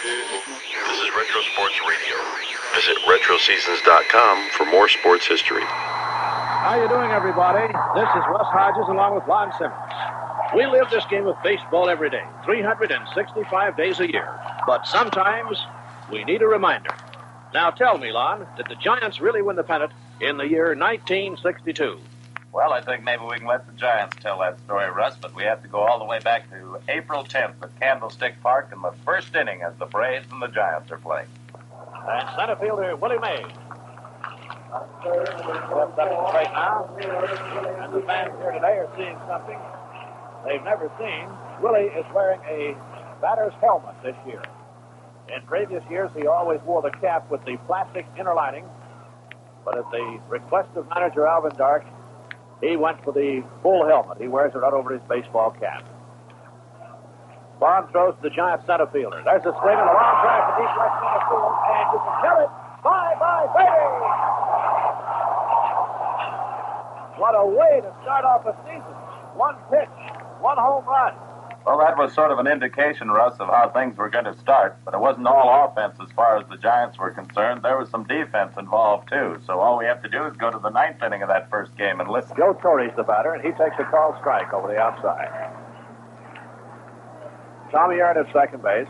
This is Retro Sports Radio. Visit RetroSeasons.com for more sports history. How you doing, everybody? This is Russ Hodges along with Lon Simmons. We live this game of baseball every day, 365 days a year. But sometimes we need a reminder. Now tell me, Lon, did the Giants really win the pennant in the year 1962? Well, I think maybe we can let the Giants tell that story, Russ, but we have to go all the way back to April 10th at Candlestick Park in the first inning as the Braves and the Giants are playing. And center fielder Willie Mays steps up to the plate now. And the fans here today are seeing something they've never seen. Willie is wearing a batter's helmet this year. In previous years, he always wore the cap with the plastic inner lining. But at the request of manager Alvin Dark, he went for the full helmet. He wears it right over his baseball cap. Bond throws to the Giants center fielder. There's a swing and a long drive to deep left center field, and you can tell it. Bye-bye, baby! What a way to start off a season. One pitch, one home run. Well, that was sort of an indication, Russ, of how things were going to start, but it wasn't all offense as far as the Giants were concerned. There was some defense involved, too, so all we have to do is go to the ninth inning of that first game and listen. Joe Torrey's the batter, and he takes a called strike over the outside. Tommy Aaron at second base.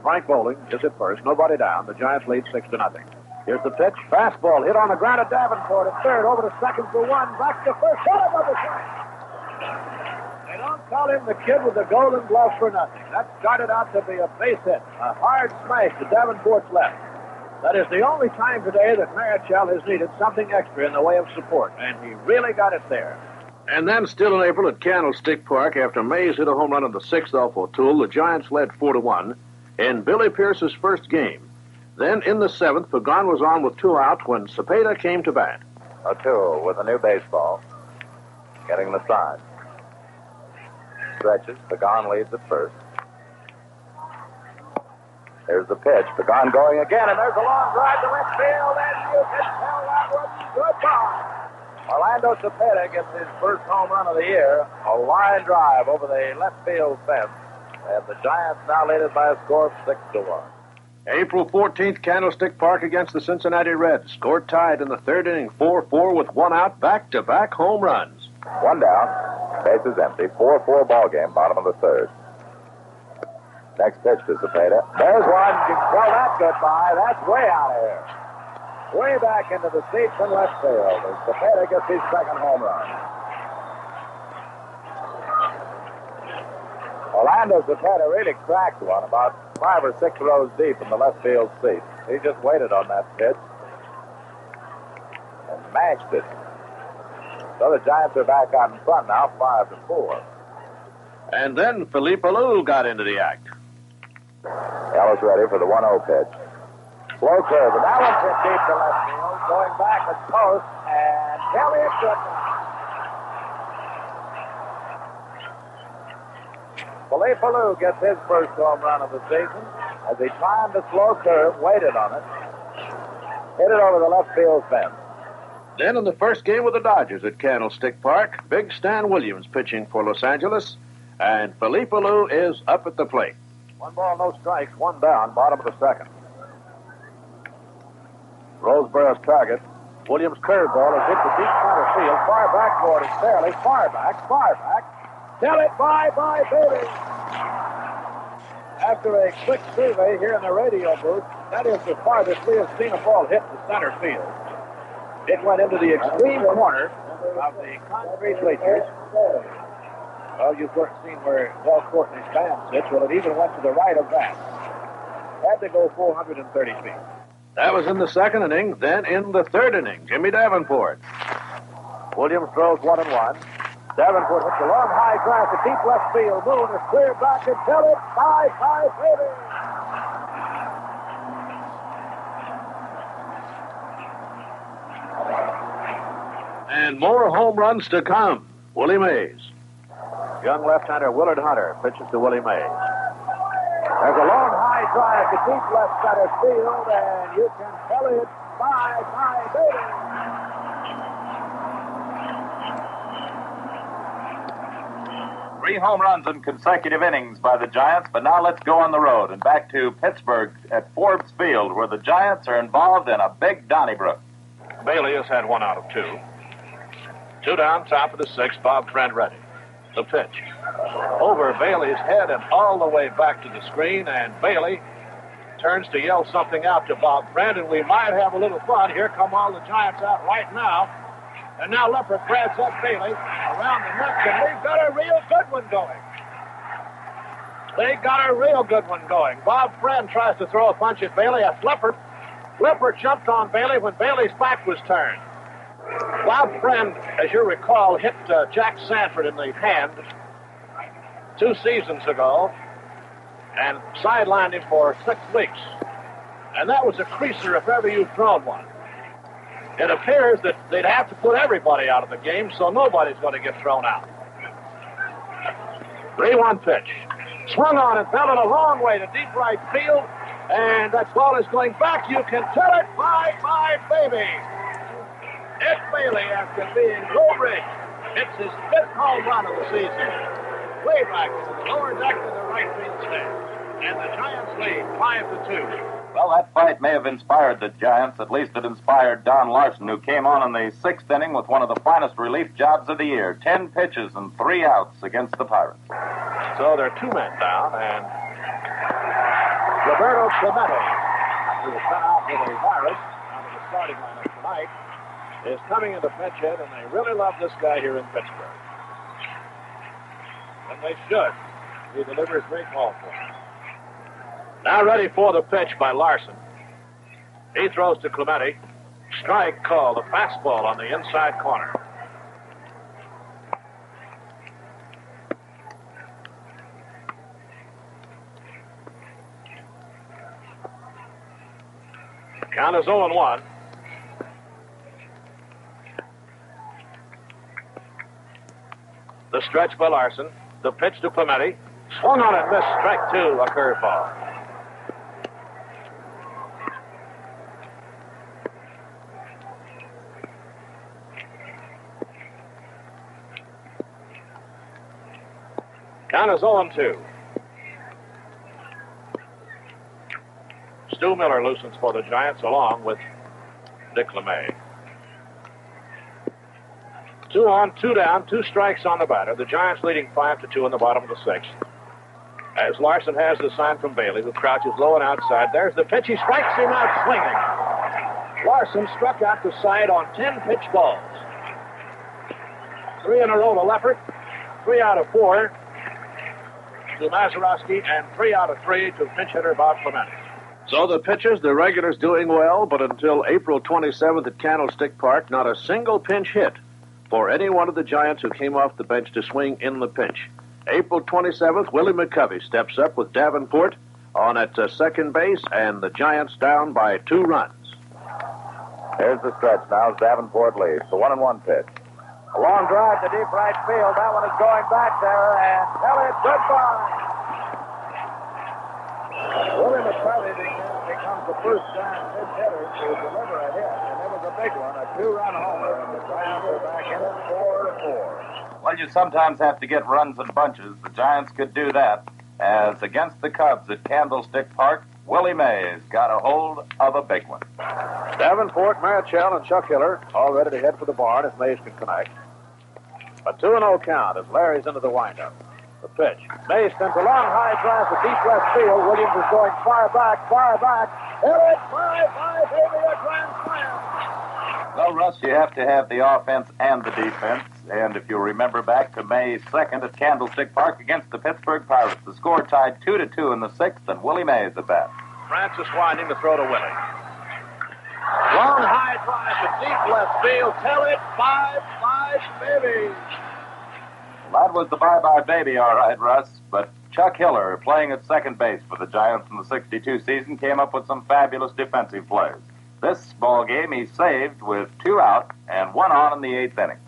Frank Bowling is at first. Nobody down. The Giants lead 6-0. Here's the pitch. Fastball hit on the ground at Davenport at third. Over to second for one. Back to first. Hit him over the track. They don't call him the kid with the golden glove for nothing. That started out to be a base hit. A hard smash to Davenport's left. That is the only time today that Marichal has needed something extra in the way of support. And he really got it there. And then, still in April at Candlestick Park, after Mays hit a home run in the sixth off O'Toole, the Giants led 4-1 in Billy Pierce's first game. Then, in the seventh, Pagan was on with 2 out when Cepeda came to bat. O'Toole with a new baseball, getting the sign. Stretches. Pagan leads at first. There's the pitch. Pagan going again, and there's a long drive to left field, and you can tell that was goodbye. Orlando Cepeda gets his first home run of the year, a line drive over the left field fence, and the Giants now lead it by a score of 6-1. April 14th, Candlestick Park against the Cincinnati Reds. Score tied in the third inning, 4-4 with 1 out, back-to-back home runs. 1 down, bases empty, 4-4 ball game, bottom of the third. Next pitch to Cepeda. There's one. You can tell that goodbye. That's way out of here. Way back into the seats in left field. And Cepeda gets his second home run. Orlando Cepeda really cracked one about 5 or 6 rows deep in the left field seat. He just waited on that pitch and mashed it. So the Giants are back out in front now, 5-4. And then Felipe Alou got into the act. Ellis ready for the 1-0 pitch. Slow curve, and that one's hit deep to left field. Going back at post, and Kelly is good now. Felipe Alou gets his first home run of the season as he timed the slow curve, waited on it, hit it over the left field fence. Then in the first game with the Dodgers at Candlestick Park, Big Stan Williams pitching for Los Angeles, and Felipe Alou is up at the plate. 1 ball, no strikes, 1 down, bottom of the second. Roseborough's target. Williams' curveball has hit the deep center field, far back toward it, fairly, far back. Tell it, bye-bye, baby. After a quick survey here in the radio booth, that is the farthest we have seen a ball hit the center field. It went into the extreme corner of the concrete bleachers. Well, you've seen where Del Courtney's band sits. Well, it even went to the right of that. Had to go 430 feet. That was in the second inning. Then in the third inning, Jimmy Davenport. Williams throws 1-1. Davenport hits a long high drive to deep left field. Moon is clear back and tell it. Bye-bye, baby. And more home runs to come. Willie Mays. Young left-hander Willard Hunter pitches to Willie Mays. There's a long high drive to deep left center field, and you can tell it, bye-bye, baby. 3 home runs in consecutive innings by the Giants, but now let's go on the road and back to Pittsburgh at Forbes Field, where the Giants are involved in a big Donnybrook. Bailey has had 1 out of 2. 2 down, top of the 6th, Bob Friend ready. The pitch. Over Bailey's head and all the way back to the screen, and Bailey turns to yell something out to Bob Friend, and we might have a little fun. Here come all the Giants out right now. And now Leopard grabs up Bailey around the neck, and they've got a real good one going. They got a real good one going. Bob Friend tries to throw a punch at Bailey. At Leopard. Leopard jumped on Bailey when Bailey's back was turned. Bob Friend, as you recall, hit Jack Sanford in the hand 2 seasons ago and sidelined him for 6 weeks. And that was a creaser if ever you've thrown one. It appears that they'd have to put everybody out of the game, so nobody's going to get thrown out. 3-1 pitch. Swung on and fell it a long way to deep right field, and that ball is going back. You can tell it. Bye, baby. Ed Bailey, after being low-rigged, hits his 5th home run of the season. Way back to the lower deck of the right field stand. And the Giants lead 5-2. Well, that fight may have inspired the Giants. At least it inspired Don Larson, who came on in the 6th inning with one of the finest relief jobs of the year. 10 pitches and 3 outs against the Pirates. So there are 2 men down, and Roberto Clemente, who was sent out with a virus out of the starting lineup tonight, is coming into pinch hit, and they really love this guy here in Pittsburgh. And they should. He delivers great ball for them. Now ready for the pitch by Larson. He throws to Clemente. Strike call, the fastball on the inside corner. Count is 0-1. The stretch by Larson. The pitch to Clemente. Swung on and missed. Strike 2, a curveball. Count is 0-2. Stu Miller loosens for the Giants along with Dick LeMay. 2 on, 2 down, 2 strikes on the batter. The Giants leading 5-2 in the bottom of the 6th. As Larson has the sign from Bailey, who crouches low and outside. There's the pitch. He strikes him out swinging. Larson struck out the side on 10 pitch balls. 3 in a row to Leopard, 3 out of 4 to Mazeroski, and 3 out of 3 to pinch hitter Bob Clemente. So the pitchers, the regulars doing well, but until April 27th at Candlestick Park, not a single pinch hit for any one of the Giants who came off the bench to swing in the pinch. April 27th, Willie McCovey steps up with Davenport on at second base, and the Giants down by 2 runs. Here's the stretch now as Davenport leads. The 1-1 pitch. A long drive to deep right field. That one is going back there, and tell it goodbye. Willie McCovey becomes the first Giant pitch hitter to deliver a hit, and it was a big one, a 2-run homer, and the Giants are back in it 4-4. Well, you sometimes have to get runs in bunches. The Giants could do that, as against the Cubs at Candlestick Park, Willie Mays got a hold of a big one. Davenport, Marichal, and Chuck Hiller all ready to head for the barn if Mays can connect. A 2-0 count as Larry's into the windup. The pitch. Mays sends a long high drive to deep left field. Williams is going far back. Hit it, bye, baby, a grand slam. Well, Russ, you have to have the offense and the defense. And if you remember back to May 2nd at Candlestick Park against the Pittsburgh Pirates, the score tied 2-2 in the 6th, and Willie Mays at bat. Francis winding to throw to Willie. Long high drive to deep left field. Tell it, bye, baby. Well, that was the bye-bye baby, all right, Russ. But Chuck Hiller, playing at second base for the Giants in the 62 season, came up with some fabulous defensive plays. This ball game he saved with 2 out and 1 on in the 8th inning.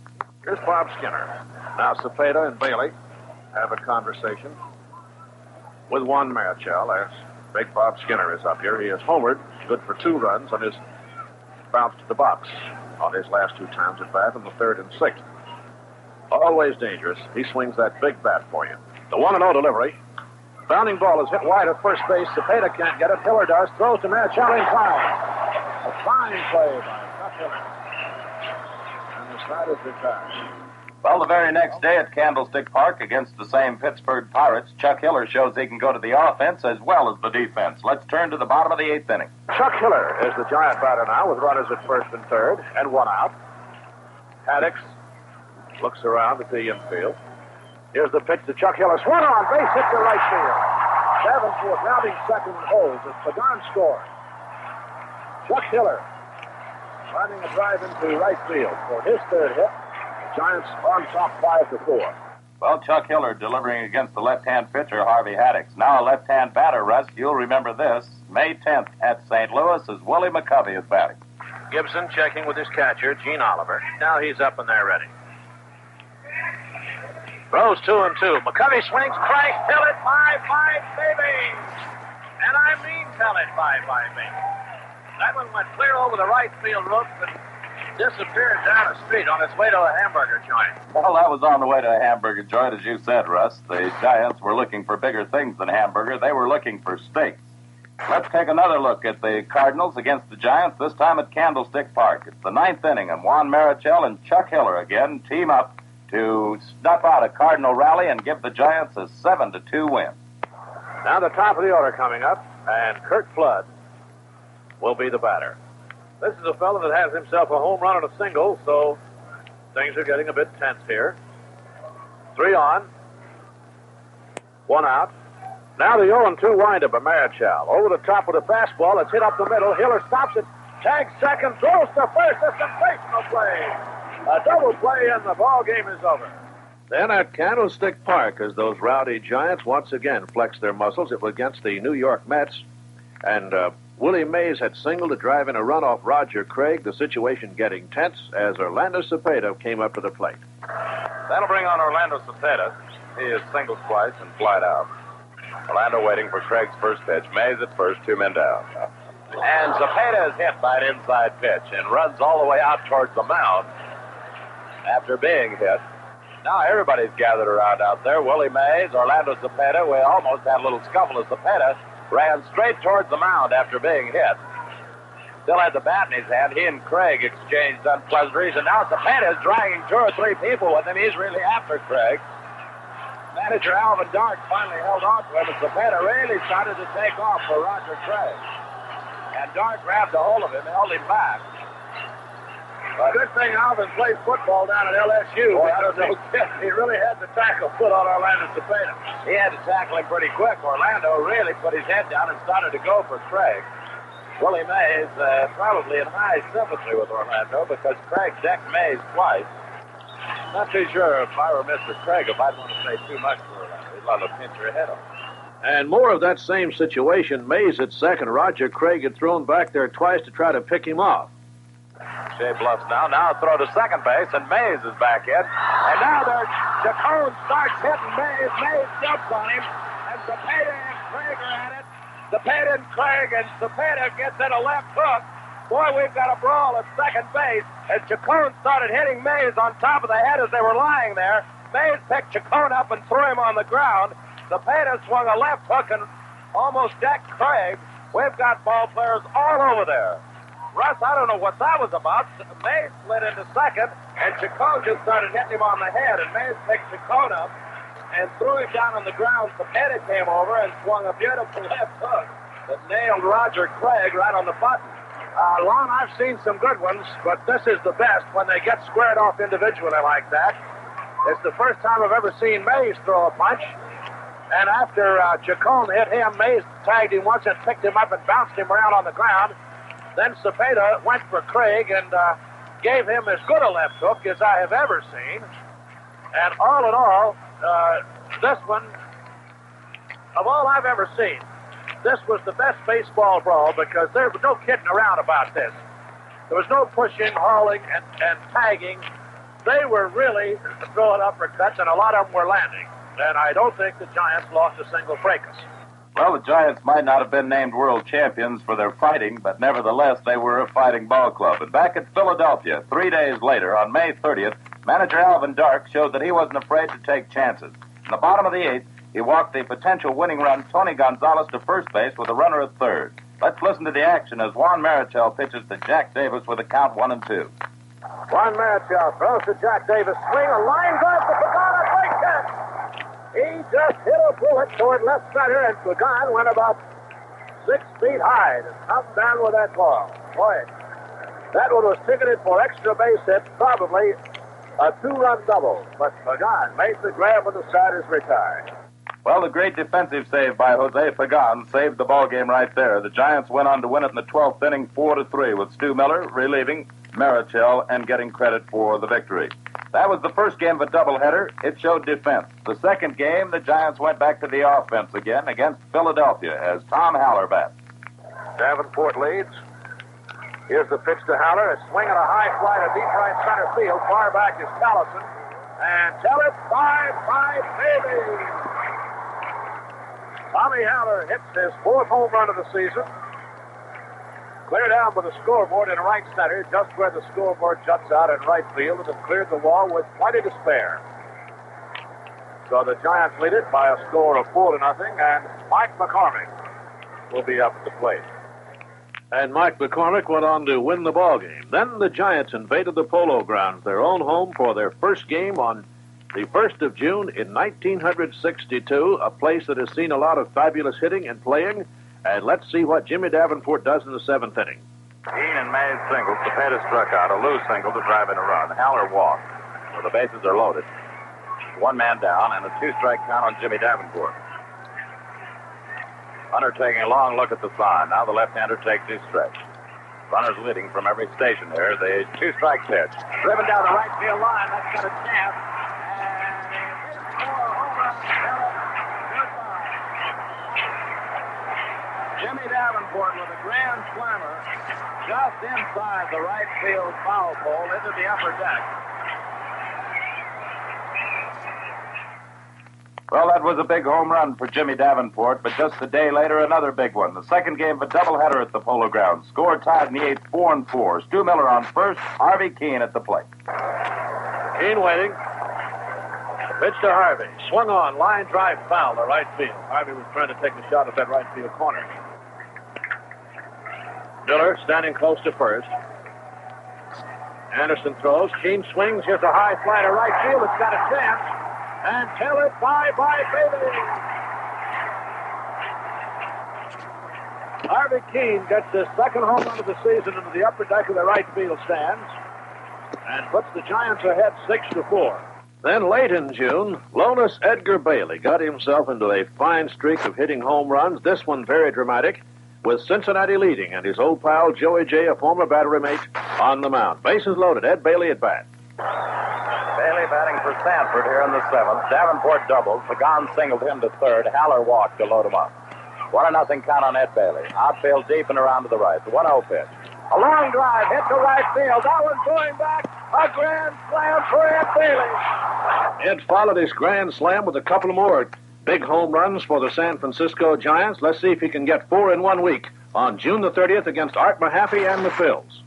Here's Bob Skinner. Now Cepeda and Bailey have a conversation with Juan Marichal as big Bob Skinner is up here. He is homered, good for 2 runs on his bounce to the box on his last 2 times at bat in the 3rd and 6th. Always dangerous. He swings that big bat for you. The 1-0 delivery. Bounding ball is hit wide at first base. Cepeda can't get it. Hiller does. Throws to Marichal in time. A fine play by Chuck Hiller. And the side is retired. Well, the very next day at Candlestick Park against the same Pittsburgh Pirates, Chuck Hiller shows he can go to the offense as well as the defense. Let's turn to the bottom of the 8th inning. Chuck Hiller is the Giant batter now with runners at first and third and 1 out. Haddix looks around at the infield. Here's the pitch to Chuck Hiller. Swung on, base hit to right field. Davenport rounding second and holds as Pagan scores. Chuck Hiller finding a drive into right field for his third hit. Giants on top 5-4. Well, Chuck Hiller delivering against the left-hand pitcher, Harvey Haddix. Now a left-hand batter, Russ. You'll remember this. May 10th at St. Louis as Willie McCovey is batting. Gibson checking with his catcher, Gene Oliver. Now he's up and they're ready. Throws 2-2. McCovey swings, cranks, tell it, bye, baby. And I mean tell it, bye, baby. That one went clear over the right field roof and disappeared down the street on its way to a hamburger joint. Well, that was on the way to a hamburger joint, as you said, Russ. The Giants were looking for bigger things than hamburger. They were looking for steaks. Let's take another look at the Cardinals against the Giants, this time at Candlestick Park. It's the 9th inning, and Juan Marichal and Chuck Hiller again team up to snuff out a Cardinal rally and give the Giants a 7-2 win. Now the top of the order coming up, and Kurt Flood will be the batter. This is a fellow that has himself a home run and a single, so things are getting a bit tense here. 3 on, 1 out. Now the 0-2 windup by Marichal. Over the top with a fastball. It's hit up the middle. Hiller stops it. Tags second. Throws to first. A sensational play. A double play and the ball game is over. Then at Candlestick Park, as those rowdy Giants once again flexed their muscles, it was against the New York Mets. And Willie Mays had singled to drive in a run off Roger Craig. The situation getting tense as Orlando Cepeda came up to the plate. That'll bring on Orlando Cepeda. He is singled twice and flied out. Orlando waiting for Craig's first pitch. Mays at first, 2 men down. And Cepeda is hit by an inside pitch and runs all the way out towards the mound after being hit. Now everybody's gathered around out there. Willie Mays, Orlando Cepeda. We almost had a little scuffle as Cepeda ran straight towards the mound after being hit. Still had the bat in his hand. He and Craig exchanged unpleasantries, and now Cepeda is dragging 2 or 3 people with him. He's really after Craig. Manager Alvin Dark finally held on to him, and Cepeda really started to take off for Roger Craig. And Dark grabbed a hold of him, held him back. But good thing Alvin played football down at LSU. He really had the tackle put on Orlando Cepeda. He had to tackle him pretty quick. Orlando really put his head down and started to go for Craig. Willie Mays probably in high sympathy with Orlando because Craig decked Mays twice. Not too sure if I were Mr. Craig if I'd want to say too much for Orlando. He'd love to pinch your head off. And more of that same situation. Mays at second. Roger Craig had thrown back there twice to try to pick him off. Shea Bluffs now a throw to second base, and Mays is back in. And now Chacon starts hitting Mays. Mays jumps on him, and Cepeda and Craig are at it. Cepeda and Craig, and Cepeda gets in a left hook. Boy, we've got a brawl at second base, and Chacon started hitting Mays on top of the head as they were lying there. Mays picked Chacon up and threw him on the ground. Cepeda swung a left hook and almost decked Craig. We've got ball players all over there. Russ, I don't know what that was about. Mays slid into second, and Chacon just started hitting him on the head, and Mays picked Chacon up and threw him down on the ground. Cepeda came over and swung a beautiful left hook that nailed Roger Craig right on the button. Lon, I've seen some good ones, but this is the best when they get squared off individually like that. It's the first time I've ever seen Mays throw a punch. And after Chacon hit him, Mays tagged him once and picked him up and bounced him around on the ground. Then Cepeda went for Craig and gave him as good a left hook as I have ever seen. And all in all, this one, of all I've ever seen, this was the best baseball brawl because there was no kidding around about this. There was no pushing, hauling, and tagging. They were really throwing uppercuts, and a lot of them were landing. And I don't think the Giants lost a single fracas. Well, the Giants might not have been named world champions for their fighting, but nevertheless, they were a fighting ball club. And back at Philadelphia, 3 days later, on May 30th, Manager Alvin Dark showed that he wasn't afraid to take chances. In the bottom of the 8th, he walked the potential winning run Tony Gonzalez to first base with a runner at third. Let's listen to the action as Juan Marichal pitches to Jack Davis with a count 1-2. Juan Marichal throws to Jack Davis. Swing, a line drive to Pagan. A great catch. He just hit a bullet toward left center, and Pagan went about 6 feet high to come down with that ball. Boy, that one was ticketed for extra base hit, probably a 2-run double. But Pagan made the grab when the starters retired. Well, the great defensive save by Jose Pagan saved the ball game right there. The Giants went on to win it in the 12th inning 4-3 with Stu Miller relieving Marichal and getting credit for the victory. That was the first game of a doubleheader. It showed defense. The second game, the Giants went back to the offense again against Philadelphia as Tom Haller bats. Davenport leads. Here's the pitch to Haller. A swing and a high fly to deep right center field. Far back is Callison. And tell it, 5-5, baby! Tommy Haller hits his 4th home run of the season. Cleared down with the scoreboard in right center, just where the scoreboard juts out in right field, and has cleared the wall with plenty to spare. So the Giants lead it by a score of 4-0, and Mike McCormick will be up at the plate. And Mike McCormick went on to win the ball game. Then the Giants invaded the Polo Grounds, their own home, for their first game on the 1st of June in 1962, a place that has seen a lot of fabulous hitting and playing. And let's see what Jimmy Davenport does in the 7th inning. Keenan made singles. Cepeda struck out. A loose single to drive in a run. Haller walked. So the bases are loaded. 1 man down and a 2-strike count on Jimmy Davenport. Hunter taking a long look at the sign. Now the left-hander takes his stretch. Runners leading from every station here. The 2-strike pitch. Driven down the right field line. That's got a chance. Jimmy Davenport with a grand slammer just inside the right field foul pole into the upper deck. Well, that was a big home run for Jimmy Davenport, but just a day later, another big one. The second game of a doubleheader at the Polo Grounds. Score tied in the 8th, 4-4. Stu Miller on first, Harvey Keene at the plate. Keene waiting. Pitch to Harvey. Swung on, line drive foul to right field. Harvey was trying to take a shot at that right field corner. Miller standing close to first. Anderson throws. Keene swings. Here's a high fly to right field. It's got a chance. And tell it, bye-bye, baby. Harvey Keene gets his 2nd home run of the season into the upper deck of the right field stands and puts the Giants ahead 6-4. Then late in June, Lonas Edgar Bailey got himself into a fine streak of hitting home runs, this one very dramatic, with Cincinnati leading and his old pal Joey J., a former battery mate, on the mound. Bases loaded. Ed Bailey at bat. Bailey batting for Sanford here in the 7th. Davenport doubled. Pagan singled him to third. Haller walked to load him up. 1-0 count on Ed Bailey. Outfield deep and around to the right. The 1-0 pitch. A long drive hit to right field. That one's going back. A grand slam for Ed Bailey. Ed followed his grand slam with a couple more big home runs for the San Francisco Giants. Let's see if he can get 4 in 1 week on June the 30th against Art Mahaffey and the Phils.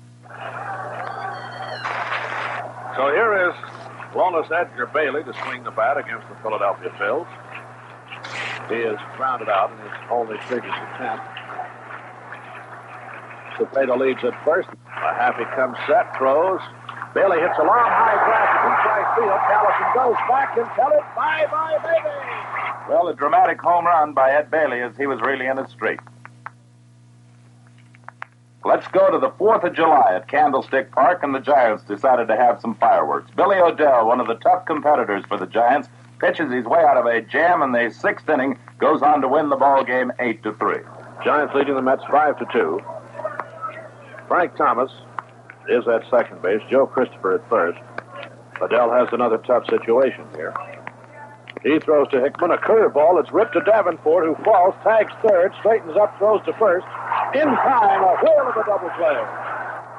So here is Lonas Edgar Bailey to swing the bat against the Philadelphia Phils. He is grounded out in his only previous attempt. Cepeda leads at first. Mahaffey comes set, throws. Bailey hits a long high drive to deep right field. Callison goes back and tell it, bye-bye, baby. Well, a dramatic home run by Ed Bailey as he was really in a streak. Let's go to the 4th of July at Candlestick Park, and the Giants decided to have some fireworks. Billy O'Dell, one of the tough competitors for the Giants, pitches his way out of a jam in the 6th inning, goes on to win the ball game 8-3. Giants leading the Mets 5-2. Frank Thomas is at second base. Joe Christopher at first. O'Dell has another tough situation here. He throws to Hickman, a curveball. It's ripped to Davenport, who falls, tags third, straightens up, throws to first. In time, a whale of a double play.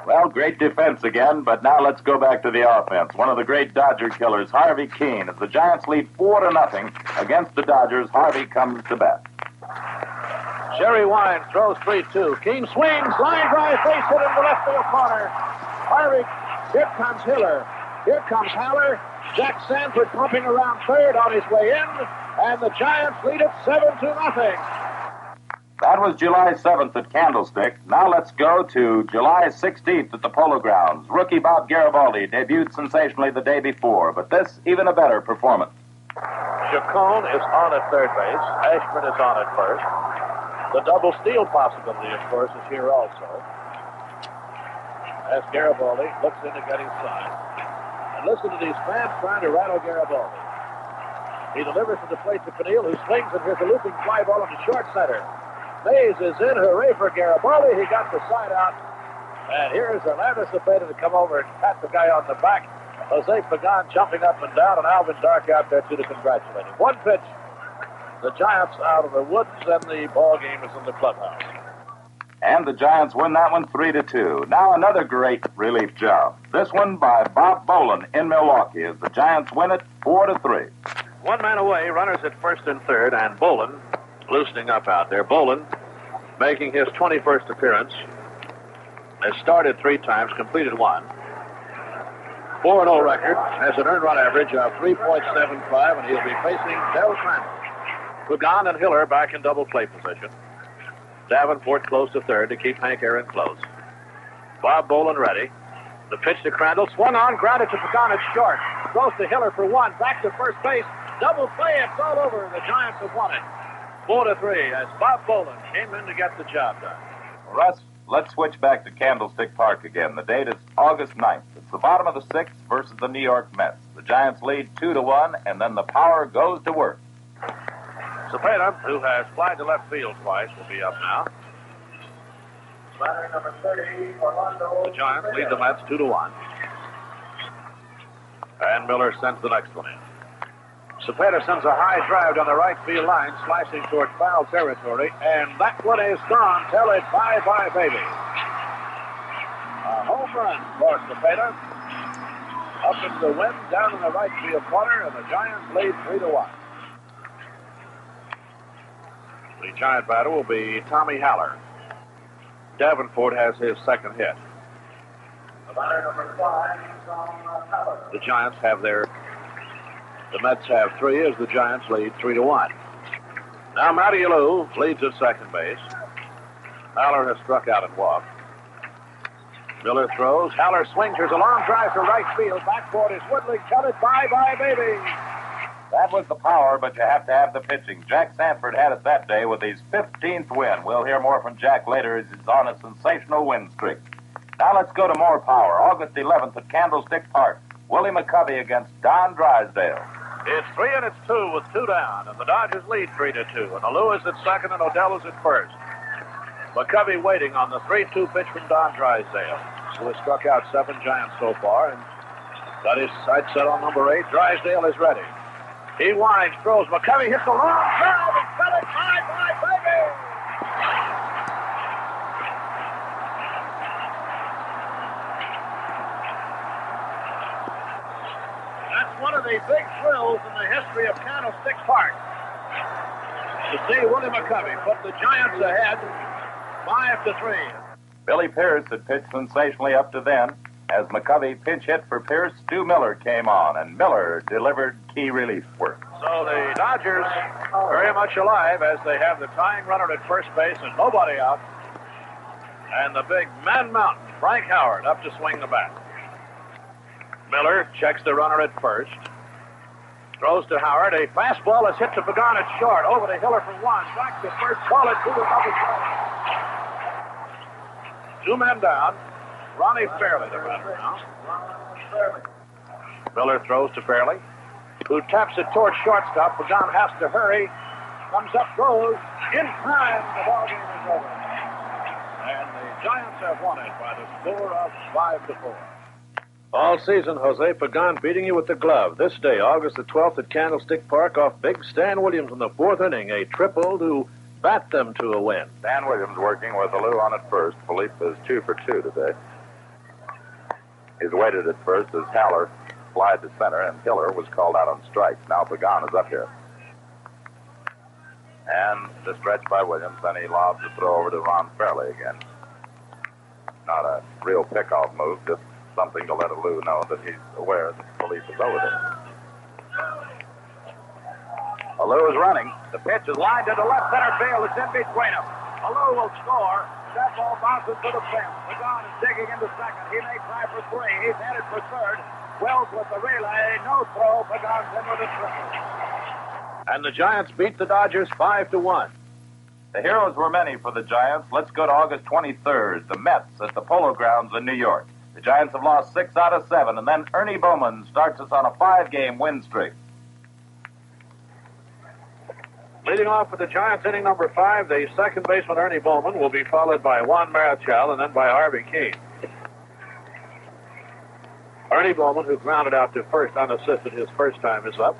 Well, great defense again, but now let's go back to the offense. One of the great Dodger killers, Harvey Keene. As the Giants lead 4-0 against the Dodgers, Harvey comes to bat. Jerry Wine throws 3-2. Keene swings, line drive, base hit into left field corner. Harvey, here comes Hiller. Here comes Haller. Jack Sanford pumping around third on his way in, and the Giants lead it 7-0. That was July 7th at Candlestick. Now let's go to July 16th at the Polo Grounds. Rookie Bob Garibaldi debuted sensationally the day before, but this even a better performance. Chacon is on at third base. Ashburn is on at first. The double steal possibility, of course, is here also. As Garibaldi looks in to get his sign. And listen to these fans trying to rattle Garibaldi. He delivers to the plate to Peniel, who swings and here's a looping fly ball into short center. Mays is in. Hooray for Garibaldi. He got the side out. And here's Orlando Cepeda to come over and pat the guy on the back. Jose Pagan jumping up and down, and Alvin Dark out there, too, to congratulate him. One pitch. The Giants out of the woods, and the ball game is in the clubhouse. And the Giants win that one 3-2. Now another great relief job. This one by Bob Bolin in Milwaukee as the Giants win it 4-3. One man away, runners at first and third, and Bolin loosening up out there. Bolin making his 21st appearance. Has started 3 times, completed 1. 4-0 record, has an earned run average of 3.75, and he'll be facing Del Crandall. Pagan and Hiller back in double play position. Davenport close to third to keep Hank Aaron close. Bob Bolin ready. The pitch to Crandall, swung on, grounded to Pagan at short. Goes to Hiller for 1, back to first base. Double play, it's all over. The Giants have won it. 4-3 as Bob Bolin came in to get the job done. Russ, let's switch back to Candlestick Park again. The date is August 9th. It's the bottom of the 6th versus the New York Mets. The Giants lead 2-1, and then the power goes to work. Cepeda, who has flied to left field twice, will be up now. Batter number 30, Orlando. The Giants lead the Mets 2-1. And Miller sends the next one in. Cepeda sends a high drive down the right field line, slicing toward foul territory, and that one is gone. Tell it bye-bye, baby. A home run for Cepeda. Up into the wind, down in the right field corner, and the Giants lead 3-1. The Giant batter will be Tommy Haller. Davenport has his second hit. Batter number 5, Haller. The Giants have their... The Mets have 3 as the Giants lead 3-1. Now Matty Alou leads at second base. Haller has struck out and walked. Miller throws. Haller swings. Here's a long drive to right field. Backboard is Woodley. Tell it bye-bye, baby. That was the power, but you have to have the pitching. Jack Sanford had it that day with his 15th win. We'll hear more from Jack later as he's on a sensational win streak. Now let's go to more power. August 11th at Candlestick Park. Willie McCovey against Don Drysdale. It's 3 and it's 2 with 2 down, and the Dodgers lead 3-2. And Alou is at second and Odell is at first. McCovey waiting on the 3-2 pitch from Don Drysdale, who has struck out 7 Giants so far and got his sights set on number 8. Drysdale is ready. He winds, throws. McCovey hits a long drive and cut it. Bye-bye, baby. That's one of the big thrills in the history of Candlestick Park. To see Willie McCovey put the Giants ahead 5-3. Billy Pierce had pitched sensationally up to then. As McCovey pinch hit for Pierce, Stu Miller came on, and Miller delivered key relief work. So the Dodgers very much alive as they have the tying runner at first base and nobody out. And the big Man Mountain, Frank Howard, up to swing the bat. Miller checks the runner at first. Throws to Howard. A fastball is hit to Pagan at short. Over to Hiller for 1. Back to first. Call it to the double play. 2 men down. Ronnie Fairley, the batter now. Miller throws to Fairley, who taps it towards shortstop. Pagan has to hurry. Comes up, throws. In time, the ball game is over. And the Giants have won it by the score of 5-4. All season, Jose Pagan beating you with the glove. This day, August the 12th at Candlestick Park off Big Stan Williams in the 4th inning. A triple to bat them to a win. Stan Williams working with Alou on at first. Philippe is 2 for 2 today. He's waited at first as Haller flied to center, and Hiller was called out on strikes. Now Pagan is up here. And the stretch by Williams, then he lobs the throw over to Ron Fairley again. Not a real pickoff move, just something to let Lou know that he's aware that the police is over there. Lou is running. The pitch is lined into left center field. It's in between them. Lou will score. That ball bounces to the fence. Pagan is digging into second. He may try for three. He's headed for third. Wells with the relay. No throw. Pagan's in with a triple. And the Giants beat the Dodgers 5-1. The heroes were many for the Giants. Let's go to August 23rd. The Mets at the Polo Grounds in New York. The Giants have lost 6 out of 7, and then Ernie Bowman starts us on a 5-game win streak. Leading off with the Giants, inning number 5, the second baseman, Ernie Bowman, will be followed by Juan Marichal and then by Harvey Keene. Ernie Bowman, who grounded out to first unassisted his first time, is up.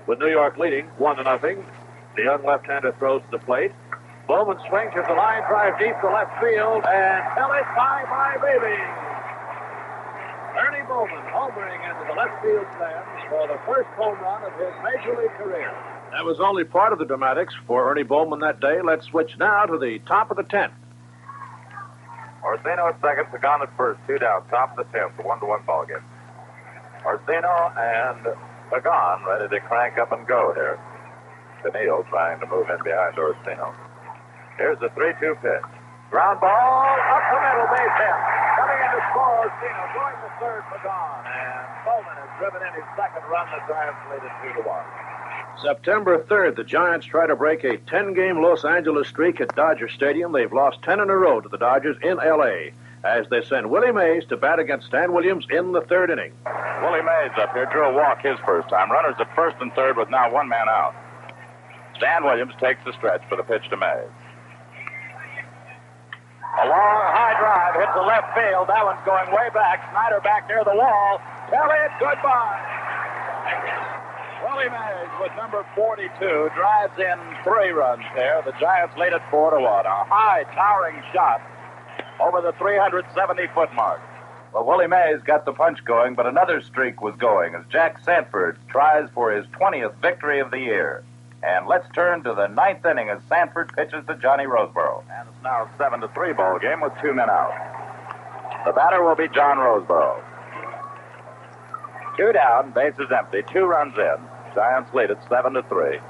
With New York leading 1-0, the young left-hander throws to the plate. Bowman swings at the line drive deep to left field, and tell it bye-bye, baby. Ernie Bowman homering into the left field stands for the first home run of his Major League career. That was only part of the dramatics for Ernie Bowman that day. Let's switch now to the top of the 10th. Orsino at second, Pagan at first, 2 down, top of the 10th, a 1-1 ball game. Orsino and Pagan ready to crank up and go here. Benito trying to move in behind Orsino. Here's the 3-2 pitch. Ground ball, up the middle, base hit. Coming in to score, Orsino, going to third, Pagan. And Bowman has driven in his second run. The Giants lead it 2-1. September 3rd, the Giants try to break a 10-game Los Angeles streak at Dodger Stadium. They've lost 10 in a row to the Dodgers in L.A. as they send Willie Mays to bat against Stan Williams in the third inning. Willie Mays up here drew a walk his first time. Runners at first and third with now one man out. Stan Williams takes the stretch for the pitch to Mays. A long high drive hits the left field. That one's going way back. Snyder back near the wall. Tell it goodbye. Willie Mays with number 42 drives in 3 runs there. The Giants lead it 4-1. A high, towering shot over the 370-foot mark. Well, Willie Mays got the punch going, but another streak was going as Jack Sanford tries for his 20th victory of the year. And let's turn to the 9th inning as Sanford pitches to Johnny Roseboro. And it's now a 7-3 ball game with 2 men out. The batter will be John Roseboro. 2 down, bases empty, 2 runs in. Giants lead it 7-3.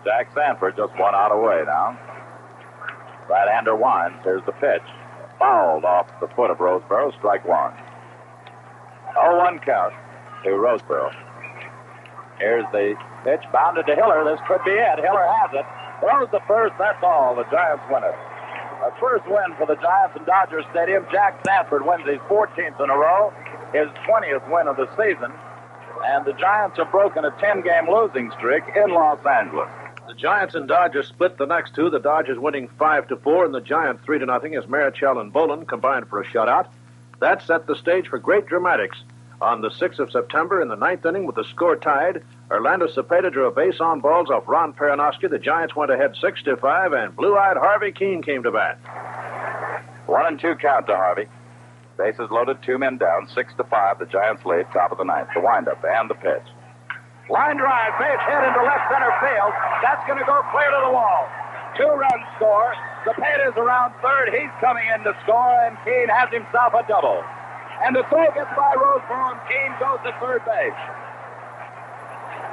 Jack Sanford just 1 out away now. Right-hander winds. Here's the pitch. Fouled off the foot of Roseboro. Strike 1. 0-1 count to Roseboro. Here's the pitch bounded to Hiller. This could be it. Hiller has it. Throws the first. That's all. The Giants win it. A first win for the Giants in Dodger Stadium. Jack Sanford wins his 14th in a row. His 20th win of the season. And the Giants have broken a 10-game losing streak in Los Angeles. The Giants and Dodgers split the next two. The Dodgers winning 5-4, and the Giants 3-0 as Marichal and Boland combined for a shutout. That set the stage for great dramatics. On the 6th of September, in the 9th inning, with the score tied, Orlando Cepeda drew a base on balls off Ron Peronowski. The Giants went ahead 6-5, and blue-eyed Harvey Keene came to bat. 1-2 count to Harvey. Bases loaded, 2 men down, 6-5. The Giants lead, top of the 9th. The windup and the pitch. Line drive, base hit into left center field. That's going to go clear to the wall. 2-run score. Cepeda's around third. He's coming in to score, and Keene has himself a double. And the throw gets by Roseboro, and Keene goes to third base.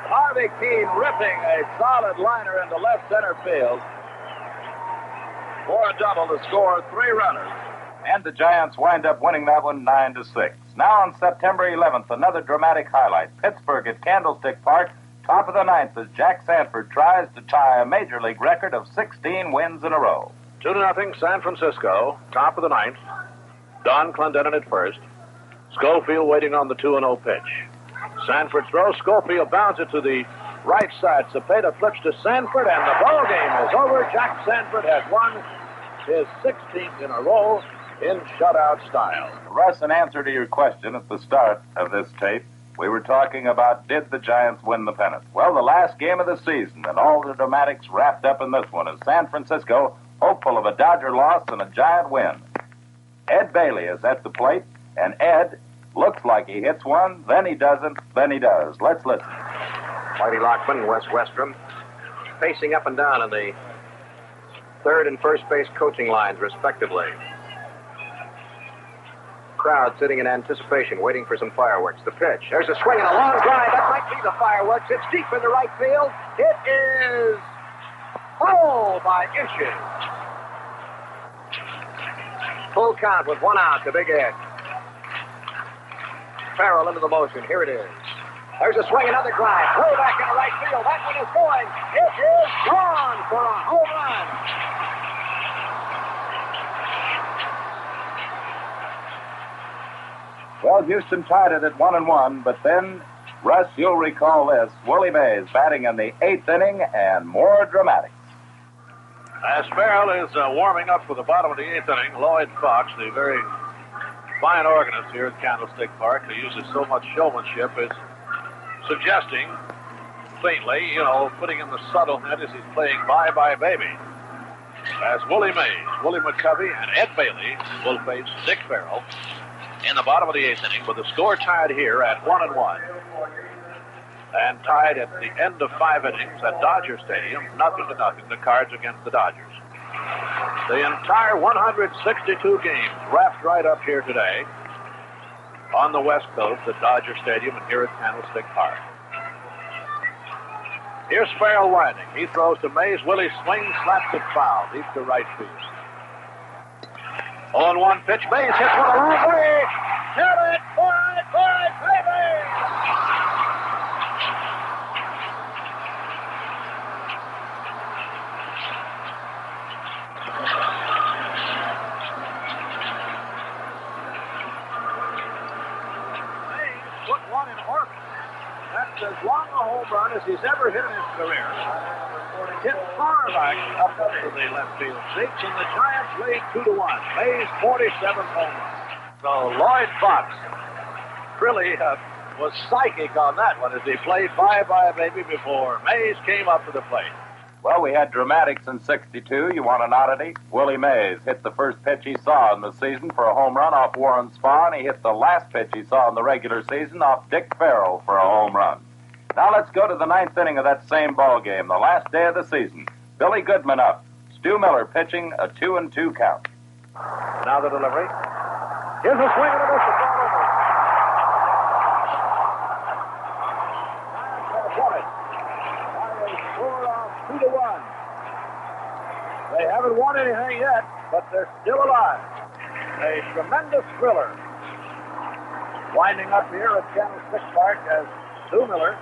Harvey Keene ripping a solid liner into left center field for a double to score 3 runners. And the Giants wind up winning that one 9-6. Now on September 11th, another dramatic highlight. Pittsburgh at Candlestick Park, top of the 9th, as Jack Sanford tries to tie a Major League record of 16 wins in a row. 2-0 San Francisco, top of the 9th. Don Clendenin at first. Schofield waiting on the 2-0 pitch. Sanford throws. Schofield bounds it to the right side. Cepeda flips to Sanford, and the ball game is over. Jack Sanford has won his 16th in a row in shutout style. Russ, in answer to your question at the start of this tape, we were talking about, did the Giants win the pennant? Well, the last game of the season, and all the dramatics wrapped up in this one, is San Francisco hopeful of a Dodger loss and a Giant win. Ed Bailey is at the plate, and Ed looks like he hits one, then he doesn't, then he does. Let's listen. Whitey Lockman and Wes Westrom pacing up and down in the third and first base coaching lines, respectively. crowd sitting in anticipation, waiting for some fireworks. The pitch. There's a swing and a long drive. That might be the fireworks. It's deep in the right field. It is foul by inches. Full count with 1 out to Big Ed. Farrell into the motion. Here it is. There's a swing, another drive. Way back in the right field. That one is going. It is gone for a home run. Well, Houston tied it at 1-1, but then, Russ, you'll recall this. Willie Mays batting in the 8th inning and more dramatics. As Farrell is warming up for the bottom of the 8th inning, Lloyd Fox, the very fine organist here at Candlestick Park, who uses so much showmanship, is suggesting, faintly, putting in the subtle hint as he's playing Bye Bye Baby. As Willie Mays, Willie McCovey, and Ed Bailey will face Dick Farrell in the bottom of the 8th inning, with the score tied here at 1-1. And tied at the end of 5 innings at Dodger Stadium, 0-0, the Cards against the Dodgers. The entire 162 games wrapped right up here today on the West Coast at Dodger Stadium and here at Candlestick Park. Here's Farrell winding. He throws to Mays. Willie swings, slaps it foul, deep to right field. 0-1 pitch. Mays hits one a long way. Hit it, boy, baby! Put one in orbit. That's as long a home run as he's ever hit in his career. Hit far back up to the left field seats, and the Giants lead 2-1. Mays' 47th home run. So Lloyd Fox really was psychic on that one as he played Bye Bye Baby before Mays came up to the plate. Well, we had dramatics in 62. You want an oddity? Willie Mays hit the first pitch he saw in the season for a home run off Warren Spahn. He hit the last pitch he saw in the regular season off Dick Farrell for a home run. Now let's go to the 9th inning of that same ball game, the last day of the season. Billy Goodman up. Stu Miller pitching a 2-2 count. Now the delivery. Here's a swing and a miss. The ball over. Giants have won it by a score of 2-1. They haven't won anything yet, but they're still alive. A tremendous thriller winding up here at Candlestick Park as Stu Miller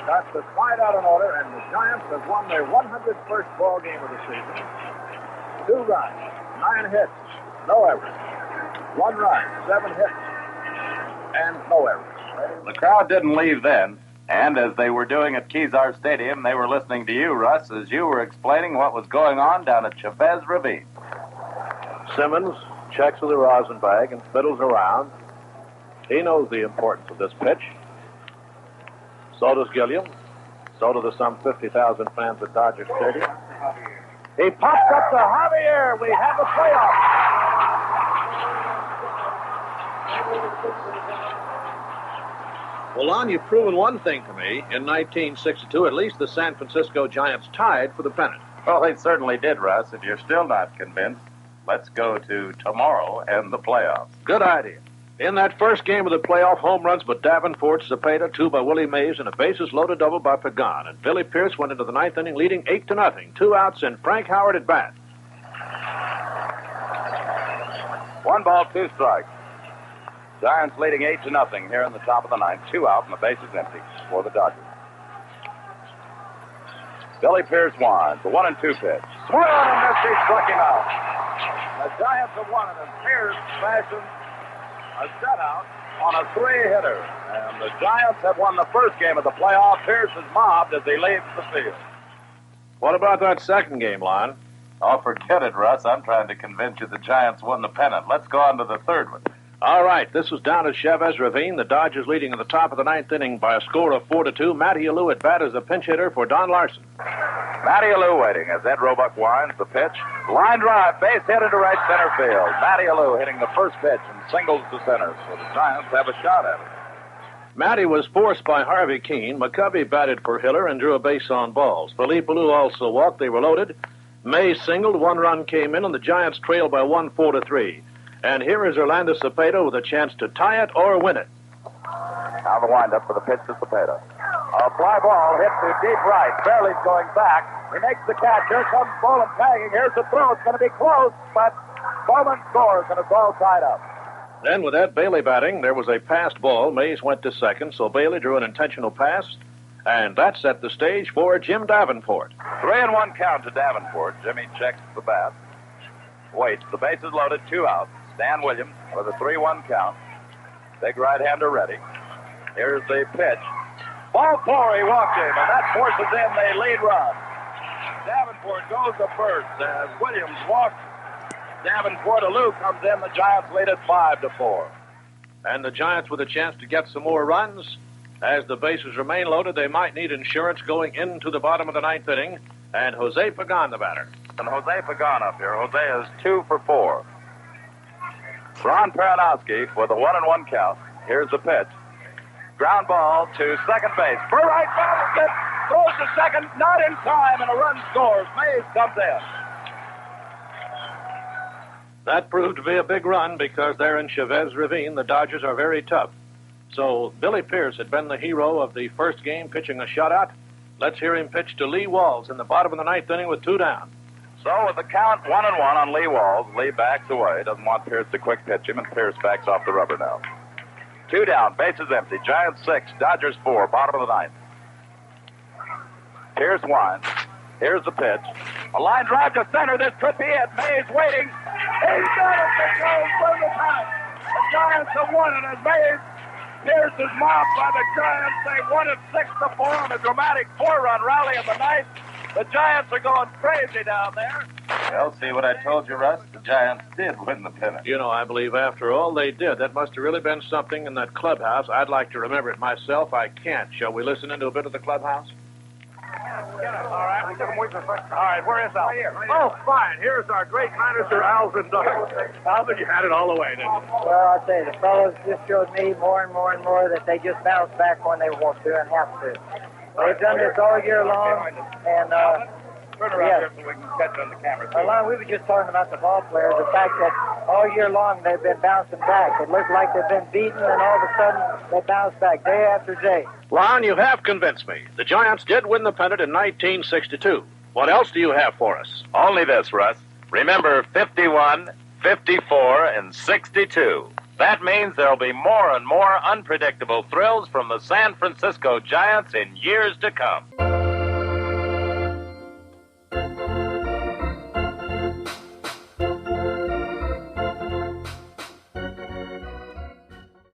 got the side out in order, and the Giants have won their 101st ball game of the season. 2 runs, 9 hits, no errors. 1 run, 7 hits, and no errors. The crowd didn't leave then, and as they were doing at Kezar Stadium, they were listening to you, Russ, as you were explaining what was going on down at Chavez Ravine. Simmons checks with the rosin bag and fiddles around. He knows the importance of this pitch. So does Gilliam. So do the some 50,000 fans at Dodger Stadium. He pops up to Javier. We have a playoff. Well, Lon, you've proven one thing to me. In 1962, at least the San Francisco Giants tied for the pennant. Well, they certainly did, Russ. If you're still not convinced, let's go to tomorrow and the playoffs. Good idea. In that first game of the playoff, home runs by Davenport, Cepeda, 2 by Willie Mays, and a bases-loaded double by Pagan. And Billy Pierce went into the 9th inning leading 8-0. 2 outs and Frank Howard at bat. 1 ball, 2 strikes. Giants leading 8-0 here in the top of the 9th. 2 out and the base is empty for the Dodgers. Billy Pierce winds. The 1-2 pitch. Swung and missed. He struck him out. The Giants have won it, and Pierce fashioned a shutout on a 3-hitter. And the Giants have won the first game of the playoff. Pierce is mobbed as he leaves the field. What about that second game, Lon? Oh, forget it, Russ. I'm trying to convince you the Giants won the pennant. Let's go on to the third one. All right, this was down at Chavez Ravine. The Dodgers leading in the top of the 9th inning by a score of 4-2. Matty Alou at bat as a pinch hitter for Don Larson. Matty Alou waiting as Ed Roebuck winds the pitch. Line drive, base hit into right center field. Matty Alou hitting the first pitch and singles to center, so the Giants have a shot at it. Matty was forced by Harvey Keene. McCovey batted for Hiller and drew a base on balls. Philippe Alou also walked. They were loaded. Mays singled. 1 run came in, and the Giants trailed by 1 4-3. And here is Orlando Cepeda with a chance to tie it or win it. Now the windup for the pitch to Cepeda. A fly ball hit to deep right. Fairley's going back. He makes the catch. Here comes Bowman tagging. Here's the throw. It's going to be close, but Bowman scores, and it's all tied up. Then with that Bailey batting, there was a passed ball. Mays went to second, so Bailey drew an intentional pass, and that set the stage for Jim Davenport. 3-1 count to Davenport. Jimmy checks the bat. Waits. The base is loaded. 2 outs. Stan Williams with a 3-1 count. Big right-hander ready. Here's the pitch. Ball 4, he walked him, and that forces in the lead run. Davenport goes to first as Williams walks. Davenport, a Lou comes in. The Giants lead it 5-4. And the Giants with a chance to get some more runs. As the bases remain loaded, they might need insurance going into the bottom of the 9th inning. And Jose Pagan, the batter. And Jose Pagan up here. Jose is 2 for 4. Ron Peranowski with a 1-1 count. Here's the pitch. Ground ball to second base. For right, fouls it. Throws to second, not in time, and a run scores. Mays comes in. That proved to be a big run because there in Chavez Ravine, the Dodgers are very tough. So Billy Pierce had been the hero of the first game, pitching a shutout. Let's hear him pitch to Lee Walls in the bottom of the 9th inning with 2 down. So with the count 1-1 on Lee Walls, Lee backs away. Doesn't want Pierce to quick pitch him, and Pierce backs off the rubber now. 2 down, bases empty. Giants 6, Dodgers 4, bottom of the 9th. Here's winds. Here's the pitch. A line drive to center. This could be it. Mays waiting. He's got it. The Giants win the count. The Giants have won it as Mays. Pierce is mobbed by the Giants. They won it 6-4 on a dramatic 4-run rally in the 9th. The Giants are going crazy down there. Well, see what I told you, Russ? The Giants did win the pennant. You know, I believe after all they did. That must have really been something in that clubhouse. I'd like to remember it myself. I can't. Shall we listen into a bit of the clubhouse? All right, we took him away from the first. All right, where is Al? Right here. Oh, fine. Here's our great manager, Alvin Douglas. Alvin, you had it all the way, didn't you? Well, I'll tell you, the fellows just showed me more and more and more that they just bounce back when they want to and have to. They've done this all year long, and Turn around here so we can catch it on the camera. Alon, we were just talking about the ball players, the fact that all year long they've been bouncing back. It looked like they've been beaten, and all of a sudden they bounce back day after day. Lon, you have convinced me. The Giants did win the pennant in 1962. What else do you have for us? Only this, Russ. Remember 51, 54, and 62. That means there'll be more and more unpredictable thrills from the San Francisco Giants in years to come.